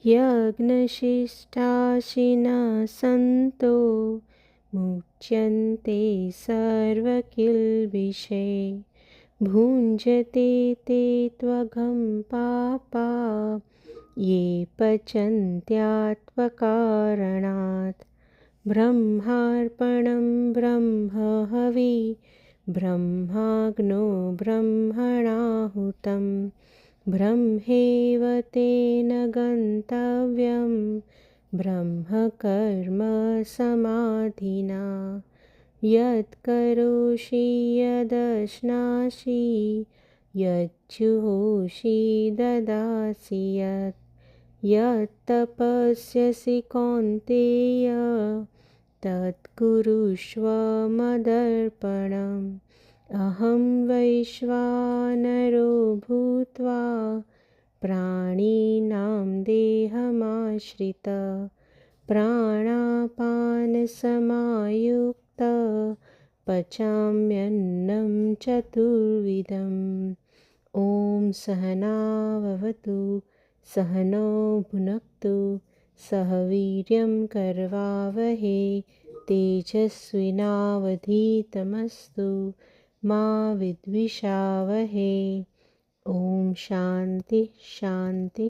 यज्ञशिष्टाशिनः सन्तो मुच्यन्ते सर्वकिल्बिषे भुञ्जते ते त्वघं पापा ये पचन्त्यात्वकारणात् ब्रह्मार्पणं ब्रह्महवि ब्रह्माग्नो ब्रह्मणाहुतं ब्रह्मैव तेन गन्तव्यं ब्रह्मकर्म समाधिना यत्करोषि यदश्नासि यज्जुहोषि ददासि यत्तपस्यसि कौन्तेय तत्कुरुष्व मदर्पणम् अहं वैश्वानरो भूत्वा प्राणिनां देहमाश्रितः प्राणापानसमायुक्तः पचाम्यन्नं चतुर्विधम् ॐ सहनाववतु सहनौ भुनक्तु सह वीर्यं करवावहै तेजस्विनावधीतमस्तु मा विद्विषावहै। ॐ शान्ति शान्ति